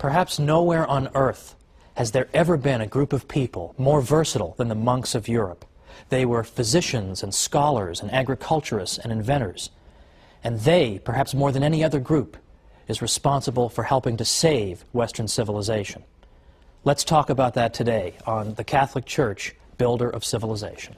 Perhaps nowhere on earth has there ever been a group of people more versatile than the monks of Europe. They were physicians and scholars and agriculturists and inventors. And they, perhaps more than any other group, is responsible for helping to save Western civilization. Let's talk about that today on The Catholic Church, Builder of Civilization.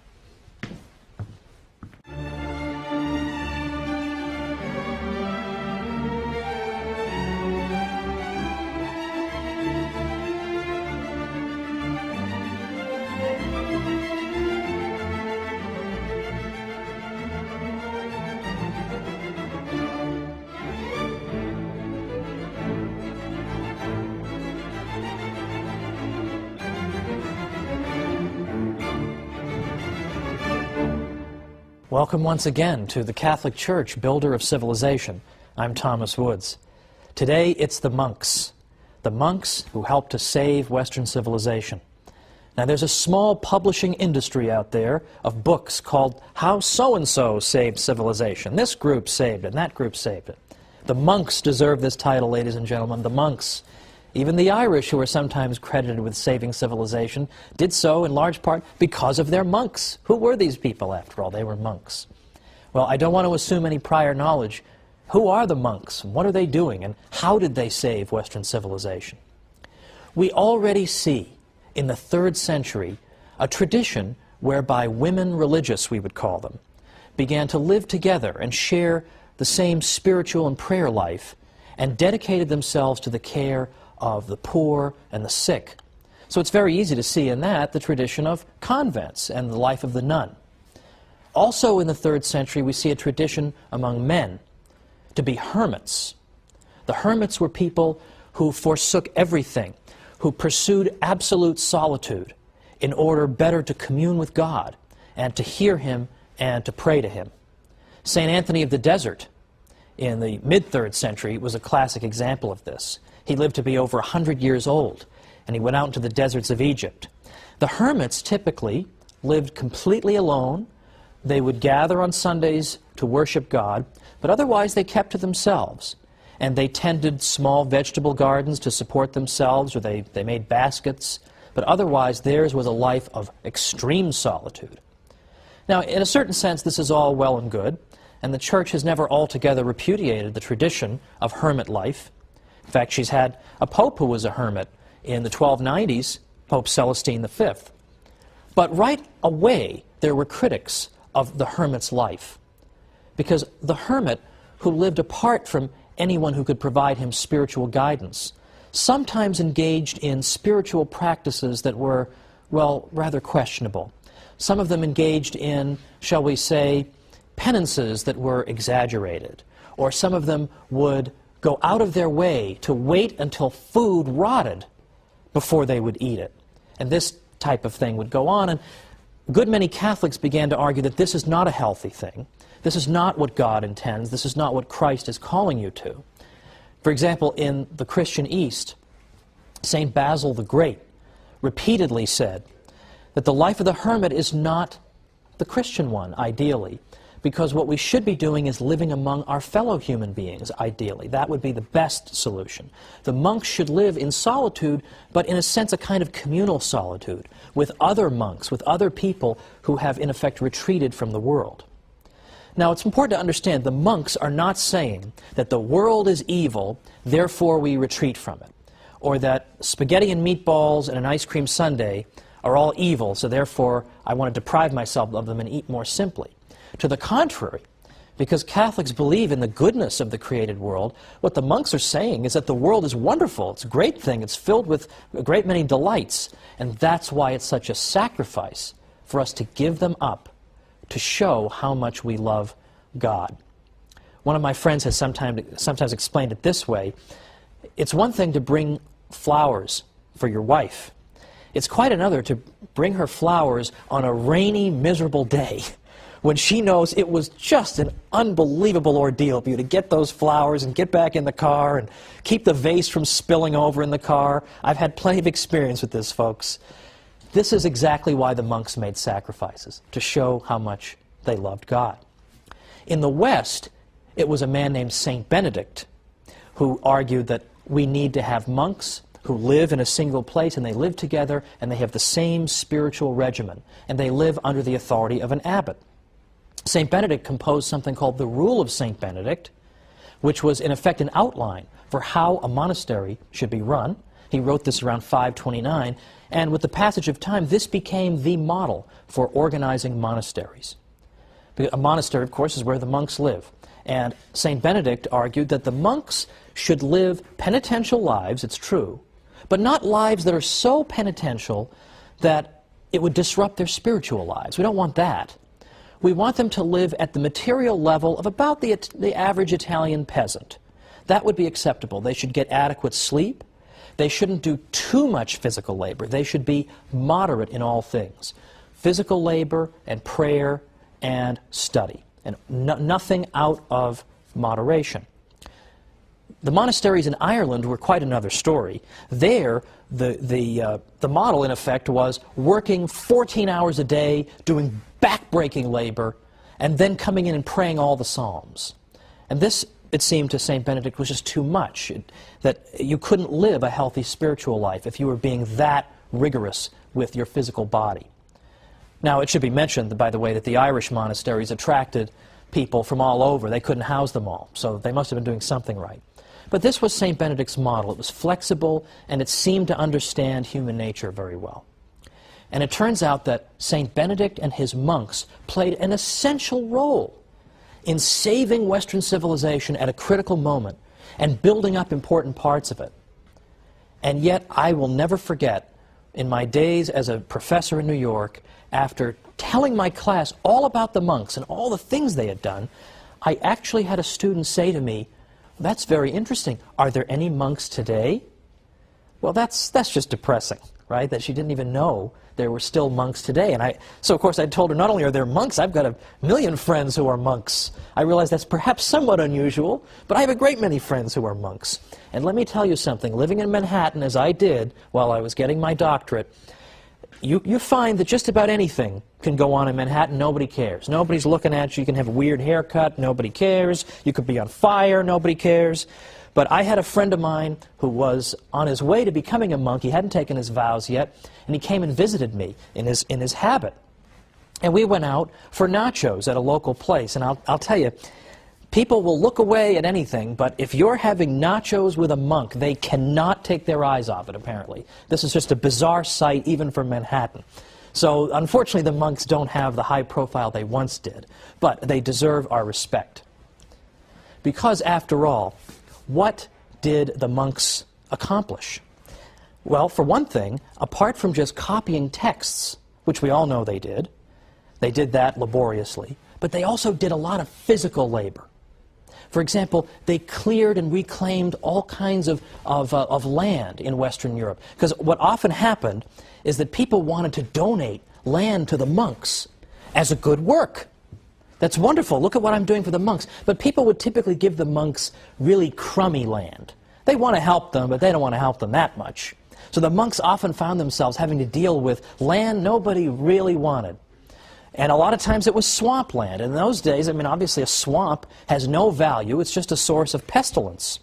Welcome once again to the Catholic Church, Builder of Civilization. I'm Thomas Woods. Today it's the monks who helped to save Western civilization. Now there's a small publishing industry out there of books called How So-and-so Saved Civilization. This group saved it, and that group saved it. The monks deserve this title, ladies and gentlemen, the monks. Even the Irish, who are sometimes credited with saving civilization, did so in large part because of their monks. Who were these people, after all? They were monks. Well, I don't want to assume any prior knowledge. Who are the monks? What are they doing? And how did they save Western civilization? We already see in the 3rd century a tradition whereby women religious, we would call them, began to live together and share the same spiritual and prayer life and dedicated themselves to the care of the poor and the sick. So it's very easy to see in that the tradition of convents and the life of the nun. Also in the 3rd century we see a tradition among men to be hermits. The hermits were people who forsook everything, who pursued absolute solitude in order better to commune with God and to hear Him and to pray to Him. St. Anthony of the Desert in the mid-3rd century was a classic example of this. He lived to be over 100 years old, and he went out into the deserts of Egypt. The hermits typically lived completely alone. They would gather on Sundays to worship God, but otherwise they kept to themselves. And they tended small vegetable gardens to support themselves, or they made baskets, but otherwise theirs was a life of extreme solitude. Now, in a certain sense, this is all well and good, and the Church has never altogether repudiated the tradition of hermit life. In fact, she's had a pope who was a hermit in the 1290s, Pope Celestine V. But right away, there were critics of the hermit's life, because the hermit, who lived apart from anyone who could provide him spiritual guidance, sometimes engaged in spiritual practices that were, well, rather questionable. Some of them engaged in, shall we say, penances that were exaggerated, or some of them would go out of their way to wait until food rotted before they would eat it. And this type of thing would go on, and a good many Catholics began to argue that this is not a healthy thing. This is not what God intends. This is not what Christ is calling you to. For example, in the Christian East, St. Basil the Great repeatedly said that the life of the hermit is not the Christian one, ideally, because what we should be doing is living among our fellow human beings, ideally. That would be the best solution. The monks should live in solitude, but in a sense a kind of communal solitude, with other monks, with other people who have in effect retreated from the world. Now it's important to understand the monks are not saying that the world is evil, therefore we retreat from it, or that spaghetti and meatballs and an ice cream sundae are all evil, so therefore I want to deprive myself of them and eat more simply. To the contrary, because Catholics believe in the goodness of the created world, what the monks are saying is that the world is wonderful, it's a great thing, it's filled with a great many delights, and that's why it's such a sacrifice for us to give them up to show how much we love God. One of my friends has sometimes explained it this way: it's one thing to bring flowers for your wife. It's quite another to bring her flowers on a rainy, miserable day, when she knows it was just an unbelievable ordeal for you to get those flowers and get back in the car and keep the vase from spilling over in the car. I've had plenty of experience with this, folks. This is exactly why the monks made sacrifices, to show how much they loved God. In the West, it was a man named Saint Benedict who argued that we need to have monks who live in a single place, and they live together, and they have the same spiritual regimen, and they live under the authority of an abbot. St. Benedict composed something called the Rule of St. Benedict, which was in effect an outline for how a monastery should be run. He wrote this around 529, and with the passage of time, this became the model for organizing monasteries. A monastery, of course, is where the monks live. And St. Benedict argued that the monks should live penitential lives, it's true, but not lives that are so penitential that it would disrupt their spiritual lives. We don't want that. We want them to live at the material level of about the average Italian peasant. That would be acceptable. They should get adequate sleep. They shouldn't do too much physical labor. They should be moderate in all things. Physical labor and prayer and study, and nothing out of moderation. The monasteries in Ireland were quite another story. There, the model, in effect, was working 14 hours a day, doing back-breaking labor, and then coming in and praying all the psalms. And this, it seemed to St. Benedict, was just too much, that you couldn't live a healthy spiritual life if you were being that rigorous with your physical body. Now, it should be mentioned, by the way, that the Irish monasteries attracted people from all over. They couldn't house them all, so they must have been doing something right. But this was St. Benedict's model. It was flexible, and it seemed to understand human nature very well. And it turns out that St. Benedict and his monks played an essential role in saving Western civilization at a critical moment and building up important parts of it. And yet, I will never forget, in my days as a professor in New York, after telling my class all about the monks and all the things they had done, I actually had a student say to me, "That's very interesting. Are there any monks today?" Well, that's just depressing, right? That she didn't even know there were still monks today. And so of course I told her, not only are there monks, I've got 1,000,000 friends who are monks. I realize that's perhaps somewhat unusual, but I have a great many friends who are monks. And let me tell you something, living in Manhattan as I did while I was getting my doctorate, you find that just about anything can go on in Manhattan, nobody cares. Nobody's looking at you, you can have a weird haircut, nobody cares. You could be on fire, nobody cares. But I had a friend of mine who was on his way to becoming a monk. He hadn't taken his vows yet, and he came and visited me in his habit. And we went out for nachos at a local place, and I'll tell you, people will look away at anything, but if you're having nachos with a monk, they cannot take their eyes off it, apparently. This is just a bizarre sight, even for Manhattan. So, unfortunately, the monks don't have the high profile they once did, but they deserve our respect. Because, after all, what did the monks accomplish? Well, for one thing, apart from just copying texts, which we all know they did that laboriously, but they also did a lot of physical labor. For example, they cleared and reclaimed all kinds of land in Western Europe. Because what often happened is that people wanted to donate land to the monks as a good work. That's wonderful, look at what I'm doing for the monks. But people would typically give the monks really crummy land. They want to help them, but they don't want to help them that much. So the monks often found themselves having to deal with land nobody really wanted. And a lot of times it was swamp land. In those days, I mean, obviously a swamp has no value. It's just a source of pestilence.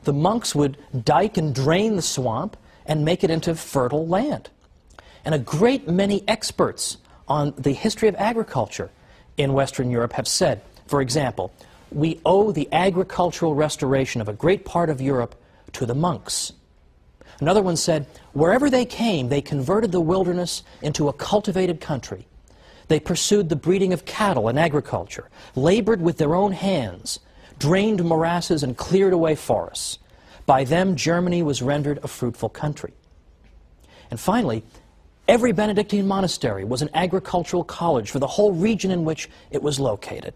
The monks would dike and drain the swamp and make it into fertile land. And a great many experts on the history of agriculture in Western Europe have said, for example, we owe the agricultural restoration of a great part of Europe to the monks. Another one said, wherever they came, they converted the wilderness into a cultivated country. They pursued the breeding of cattle and agriculture, labored with their own hands, drained morasses and cleared away forests. By them, Germany was rendered a fruitful country. And finally, every Benedictine monastery was an agricultural college for the whole region in which it was located.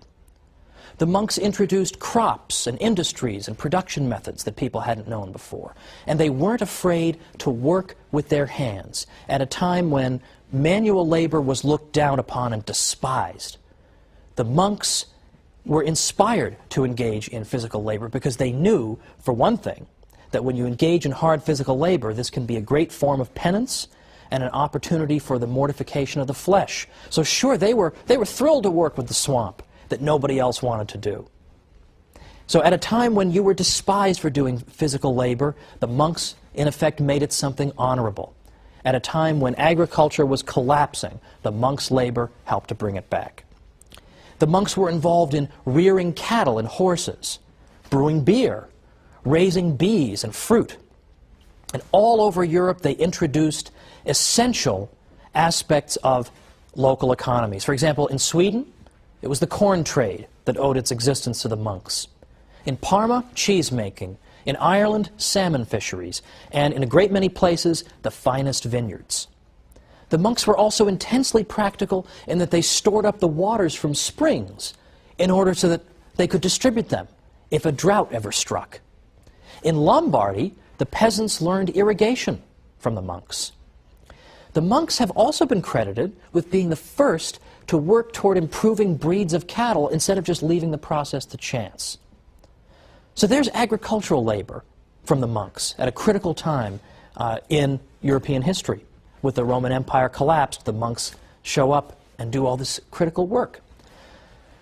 The monks introduced crops and industries and production methods that people hadn't known before. And they weren't afraid to work with their hands at a time when manual labor was looked down upon and despised. The monks were inspired to engage in physical labor because they knew, for one thing, that when you engage in hard physical labor, this can be a great form of penance and an opportunity for the mortification of the flesh. So sure, they were thrilled to work with the swamp that nobody else wanted to do. So at a time when you were despised for doing physical labor, the monks, in effect, made it something honorable. At a time when agriculture was collapsing, the monks' labor helped to bring it back. The monks were involved in rearing cattle and horses, brewing beer, raising bees and fruit. And all over Europe, they introduced essential aspects of local economies. For example, in Sweden, it was the corn trade that owed its existence to the monks. In Parma, cheese making. In Ireland, salmon fisheries. And in a great many places, the finest vineyards. The monks were also intensely practical in that they stored up the waters from springs in order so that they could distribute them if a drought ever struck. In Lombardy, the peasants learned irrigation from the monks. The monks have also been credited with being the first to work toward improving breeds of cattle instead of just leaving the process to chance. So there's agricultural labor from the monks at a critical time in European history. With the Roman Empire collapsed, the monks show up and do all this critical work.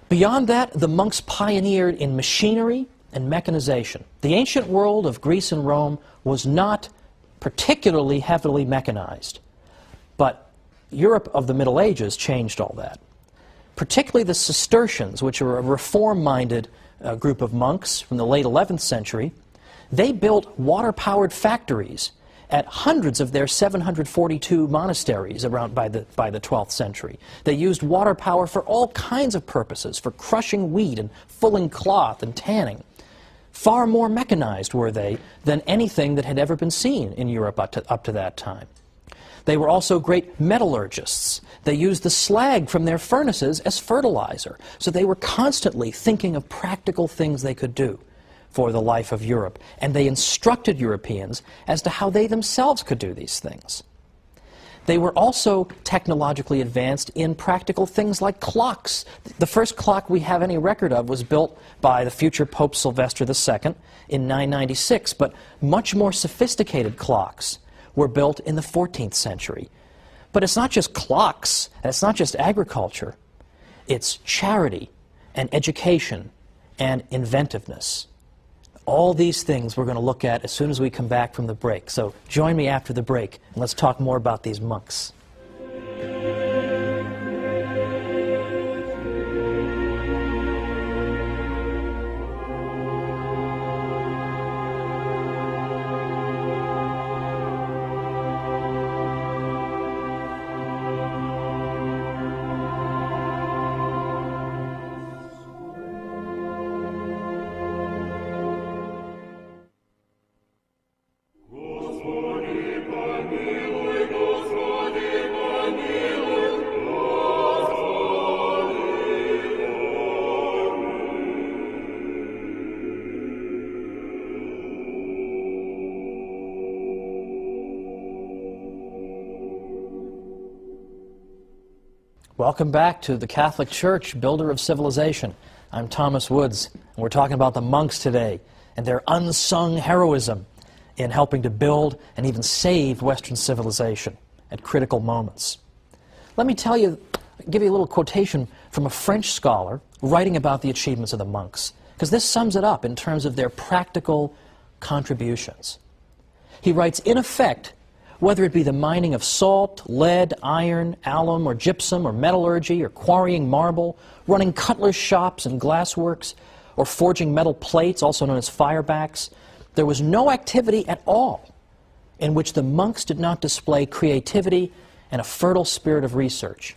Beyond that, the monks pioneered in machinery and mechanization. The ancient world of Greece and Rome was not particularly heavily mechanized, but Europe of the Middle Ages changed all that. Particularly the Cistercians, which are a reform-minded group of monks from the late 11th century, they built water-powered factories at hundreds of their 742 monasteries around by the 12th century. They used water power for all kinds of purposes, for crushing wheat and fulling cloth and tanning. Far more mechanized were they than anything that had ever been seen in Europe up to that time. They were also great metallurgists. They used the slag from their furnaces as fertilizer, so they were constantly thinking of practical things they could do for the life of Europe, and they instructed Europeans as to how they themselves could do these things. They were also technologically advanced in practical things like clocks. The first clock we have any record of was built by the future Pope Sylvester II in 996, but much more sophisticated clocks were built in the 14th century. But it's not just clocks, and it's not just agriculture. It's charity and education and inventiveness. All these things we're going to look at as soon as we come back from the break. So join me after the break, and let's talk more about these monks. Welcome back to the Catholic Church, builder of civilization. I'm Thomas Woods, and we're talking about the monks today and their unsung heroism in helping to build and even save Western civilization at critical moments. Let me give you a little quotation from a French scholar writing about the achievements of the monks, because this sums it up in terms of their practical contributions. He writes, in effect, whether it be the mining of salt, lead, iron, alum, or gypsum, or metallurgy, or quarrying marble, running cutler's shops and glassworks, or forging metal plates, also known as firebacks, there was no activity at all in which the monks did not display creativity and a fertile spirit of research.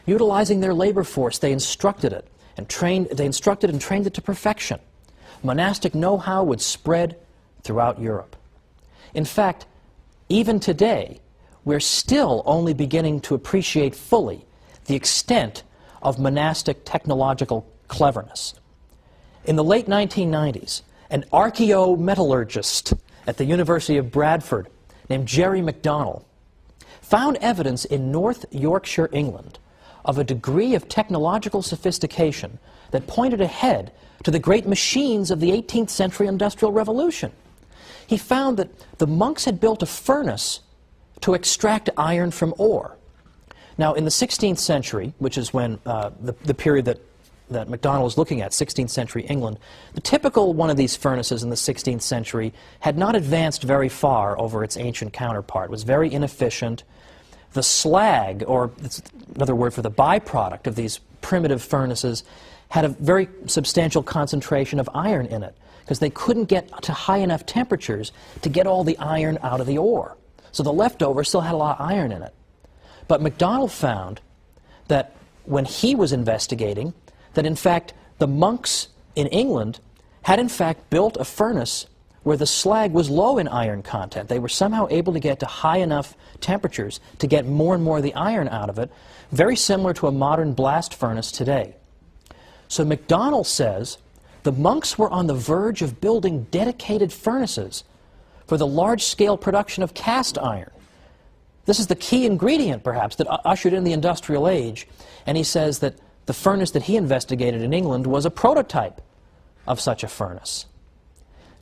Utilizing their labor force, they instructed it and trained it to perfection. Monastic know-how would spread throughout Europe. In fact, even today, we're still only beginning to appreciate fully the extent of monastic technological cleverness. In the late 1990s, an archaeometallurgist at the University of Bradford named Jerry MacDonald found evidence in North Yorkshire, England, of a degree of technological sophistication that pointed ahead to the great machines of the 18th century Industrial Revolution. He found that the monks had built a furnace to extract iron from ore. Now, in the 16th century, which is when the period that that MacDonald is looking at, 16th century England, the typical one of these furnaces in the 16th century had not advanced very far over its ancient counterpart. It was very inefficient. The slag, or another word for the byproduct of these primitive furnaces, had a very substantial concentration of iron in it, because they couldn't get to high enough temperatures to get all the iron out of the ore. So the leftover still had a lot of iron in it. But MacDonald found that when he was investigating, that in fact the monks in England had in fact built a furnace where the slag was low in iron content. They were somehow able to get to high enough temperatures to get more and more of the iron out of it, very similar to a modern blast furnace today. So MacDonald says the monks were on the verge of building dedicated furnaces for the large-scale production of cast iron. This is the key ingredient, perhaps, that ushered in the industrial age. And he says that the furnace that he investigated in England was a prototype of such a furnace.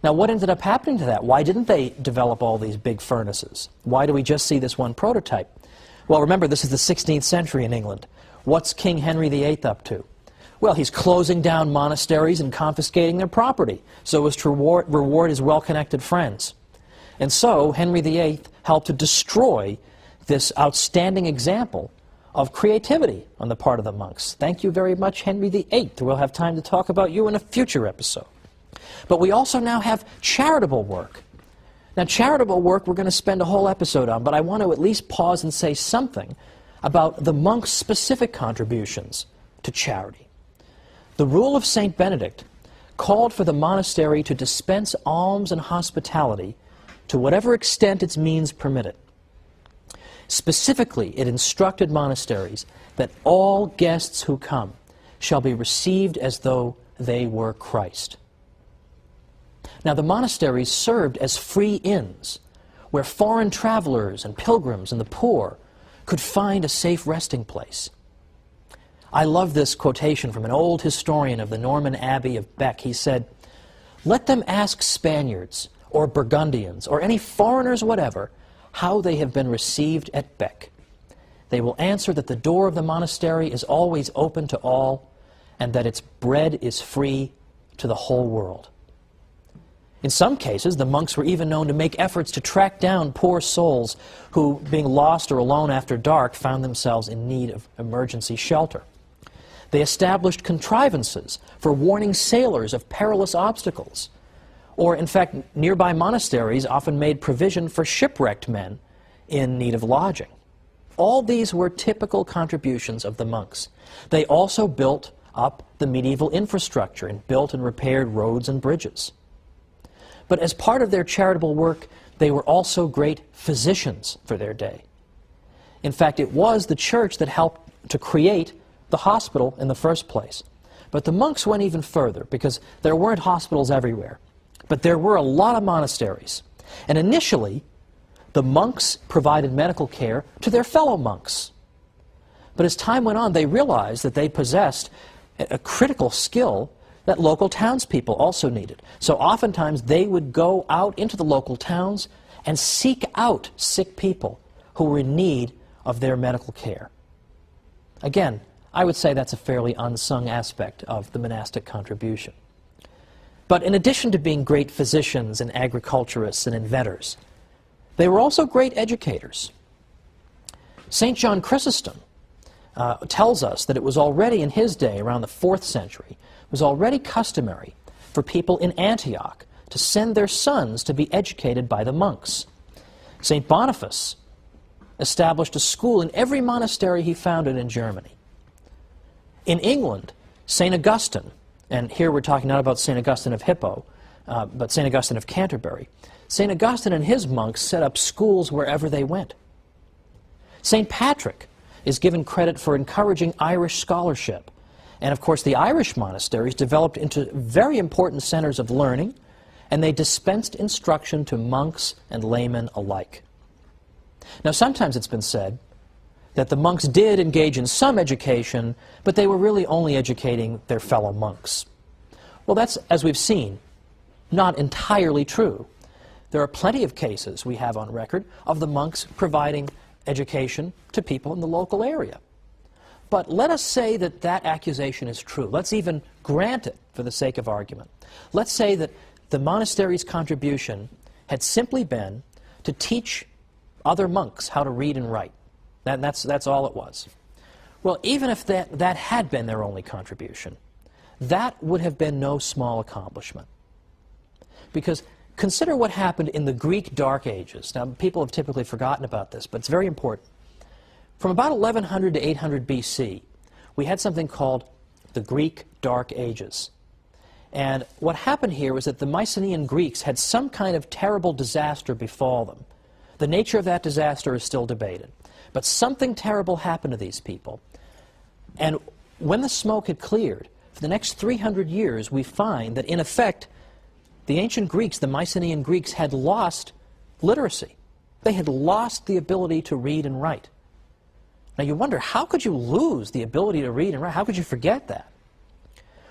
Now, what ended up happening to that? Why didn't they develop all these big furnaces? Why do we just see this one prototype? Well, remember, this is the 16th century in England. What's King Henry VIII up to? Well, he's closing down monasteries and confiscating their property so as to reward his well-connected friends. And so Henry VIII helped to destroy this outstanding example of creativity on the part of the monks. Thank you very much, Henry VIII. We'll have time to talk about you in a future episode. But we also now have charitable work. Now, charitable work we're going to spend a whole episode on, but I want to at least pause and say something about the monks' specific contributions to charity. The rule of St. Benedict called for the monastery to dispense alms and hospitality to whatever extent its means permitted. Specifically, it instructed monasteries that all guests who come shall be received as though they were Christ. Now, the monasteries served as free inns where foreign travelers and pilgrims and the poor could find a safe resting place. I love this quotation from an old historian of the Norman Abbey of Bec. He said, "Let them ask Spaniards or Burgundians or any foreigners whatever how they have been received at Bec. They will answer that the door of the monastery is always open to all and that its bread is free to the whole world." In some cases, the monks were even known to make efforts to track down poor souls who, being lost or alone after dark, found themselves in need of emergency shelter. They established contrivances for warning sailors of perilous obstacles. Or, in fact, nearby monasteries often made provision for shipwrecked men in need of lodging. All these were typical contributions of the monks. They also built up the medieval infrastructure and built and repaired roads and bridges. But as part of their charitable work, they were also great physicians for their day. In fact, it was the church that helped to create the hospital in the first place. But the monks went even further, because there weren't hospitals everywhere. But there were a lot of monasteries. And initially, the monks provided medical care to their fellow monks. But as time went on, they realized that they possessed a critical skill that local townspeople also needed. So oftentimes they would go out into the local towns and seek out sick people who were in need of their medical care. Again, I would say that's a fairly unsung aspect of the monastic contribution. But in addition to being great physicians and agriculturists and inventors, they were also great educators. St. John Chrysostom tells us that it was already in his day, around the 4th century, it was already customary for people in Antioch to send their sons to be educated by the monks. St. Boniface established a school in every monastery he founded in Germany. In England, St. Augustine, and here we're talking not about St. Augustine of Hippo, but St. Augustine of Canterbury, St. Augustine and his monks set up schools wherever they went. St. Patrick is given credit for encouraging Irish scholarship. And of course, the Irish monasteries developed into very important centers of learning, and they dispensed instruction to monks and laymen alike. Now, sometimes it's been said that the monks did engage in some education, but they were really only educating their fellow monks. Well, that's, as we've seen, not entirely true. There are plenty of cases we have on record of the monks providing education to people in the local area. But let us say that that accusation is true. Let's even grant it for the sake of argument. Let's say that the monastery's contribution had simply been to teach other monks how to read and write. That's all it was. Well, even if that had been their only contribution, that would have been no small accomplishment. Because consider what happened in the Greek Dark Ages. Now, people have typically forgotten about this, but it's very important. From about 1100 to 800 BC, we had something called the Greek Dark Ages. And what happened here was that the Mycenaean Greeks had some kind of terrible disaster befall them. The nature of that disaster is still debated. But something terrible happened to these people. And when the smoke had cleared, for the next 300 years, we find that, in effect, the ancient Greeks, the Mycenaean Greeks, had lost literacy. They had lost the ability to read and write. Now you wonder, how could you lose the ability to read and write? How could you forget that?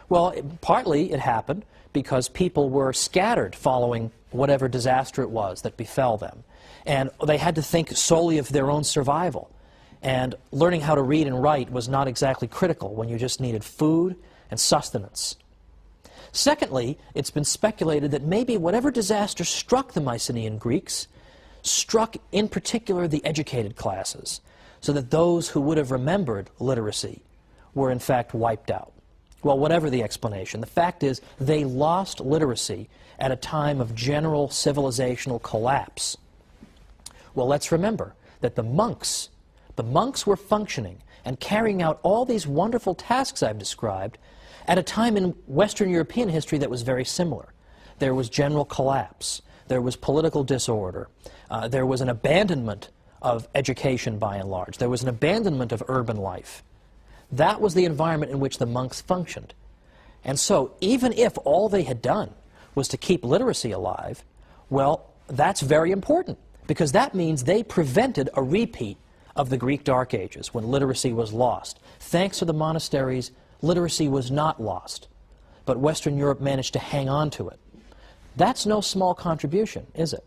Well, partly it happened because people were scattered following whatever disaster it was that befell them. And they had to think solely of their own survival. And learning how to read and write was not exactly critical when you just needed food and sustenance. Secondly, it's been speculated that maybe whatever disaster struck the Mycenaean Greeks struck in particular the educated classes, so that those who would have remembered literacy were in fact wiped out. Well, whatever the explanation, the fact is they lost literacy at a time of general civilizational collapse. Well, let's remember that the monks were functioning and carrying out all these wonderful tasks I've described at a time in Western European history that was very similar. There was general collapse. There was political disorder. There was an abandonment of education by and large. There was an abandonment of urban life. That was the environment in which the monks functioned. And so, even if all they had done was to keep literacy alive, well, that's very important, because that means they prevented a repeat of the Greek Dark Ages, when literacy was lost. Thanks to the monasteries, literacy was not lost, but Western Europe managed to hang on to it. That's no small contribution, is it?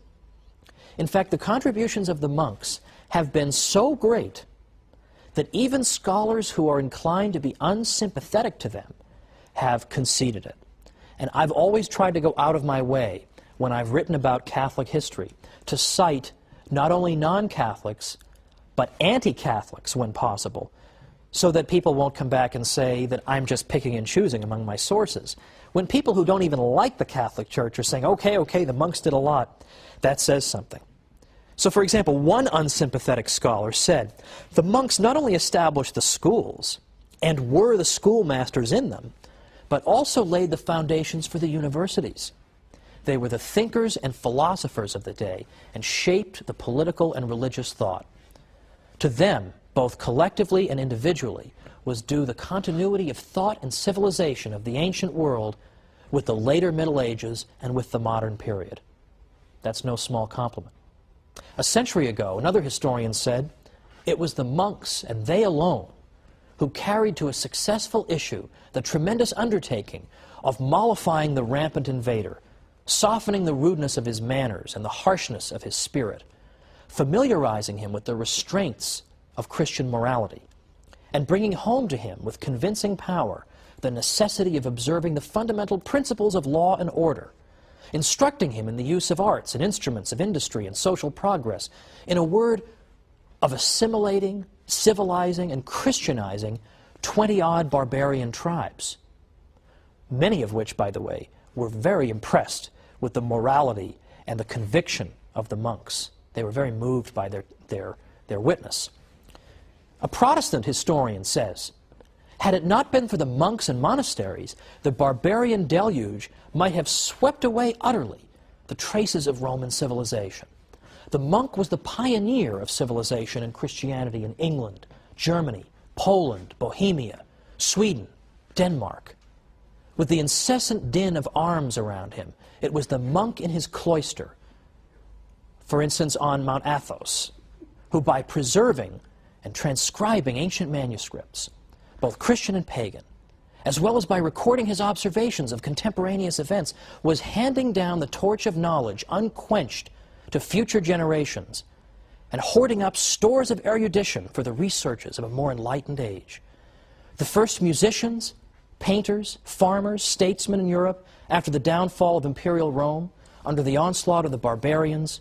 In fact, the contributions of the monks have been so great that even scholars who are inclined to be unsympathetic to them have conceded it. And I've always tried to go out of my way, when I've written about Catholic history, to cite not only non-Catholics, but anti-Catholics when possible, so that people won't come back and say that I'm just picking and choosing among my sources. When people who don't even like the Catholic Church are saying, okay, the monks did a lot, that says something. So, for example, one unsympathetic scholar said, the monks not only established the schools and were the schoolmasters in them, but also laid the foundations for the universities. They were the thinkers and philosophers of the day and shaped the political and religious thought. To them, both collectively and individually, was due the continuity of thought and civilization of the ancient world with the later Middle Ages and with the modern period. That's no small compliment. A century ago, another historian said, it was the monks, and they alone, who carried to a successful issue the tremendous undertaking of mollifying the rampant invader, softening the rudeness of his manners and the harshness of his spirit, familiarizing him with the restraints of Christian morality, and bringing home to him with convincing power the necessity of observing the fundamental principles of law and order, instructing him in the use of arts and instruments of industry and social progress, in a word, of assimilating, civilizing, and Christianizing 20-odd barbarian tribes, many of which, by the way, were very impressed with the morality and the conviction of the monks. They were very moved by their witness. A Protestant historian says, had it not been for the monks and monasteries, the barbarian deluge might have swept away utterly the traces of Roman civilization. The monk was the pioneer of civilization and Christianity in England, Germany, Poland, Bohemia, Sweden, Denmark. With the incessant din of arms around him, it was the monk in his cloister, for instance on Mount Athos, who by preserving and transcribing ancient manuscripts, both Christian and pagan, as well as by recording his observations of contemporaneous events, was handing down the torch of knowledge unquenched to future generations and hoarding up stores of erudition for the researches of a more enlightened age. The first musicians, painters, farmers, statesmen in Europe, after the downfall of imperial Rome, under the onslaught of the barbarians,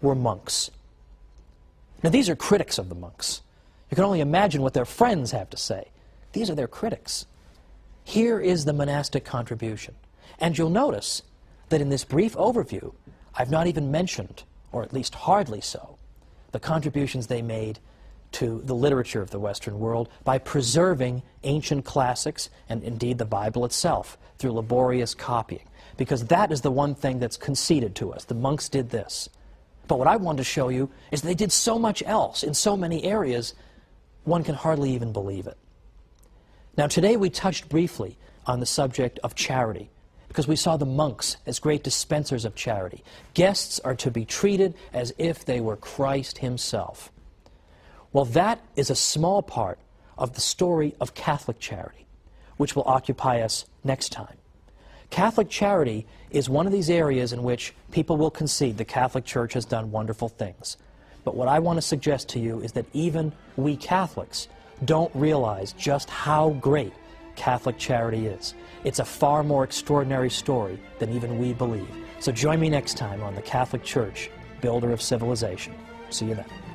were monks. Now these are critics of the monks. You can only imagine what their friends have to say. These are their critics. Here is the monastic contribution. And you'll notice that in this brief overview, I've not even mentioned, or at least hardly so, the contributions they made to the literature of the Western world by preserving ancient classics and indeed the Bible itself through laborious copying. Because that is the one thing that's conceded to us. The monks did this. But what I want to show you is they did so much else in so many areas, one can hardly even believe it. Now today we touched briefly on the subject of charity, because we saw the monks as great dispensers of charity. Guests are to be treated as if they were Christ himself. Well, that is a small part of the story of Catholic charity, which will occupy us next time. Catholic charity is one of these areas in which people will concede the Catholic Church has done wonderful things. But what I want to suggest to you is that even we Catholics don't realize just how great Catholic charity is. It's a far more extraordinary story than even we believe. So join me next time on the Catholic Church, Builder of Civilization. See you then.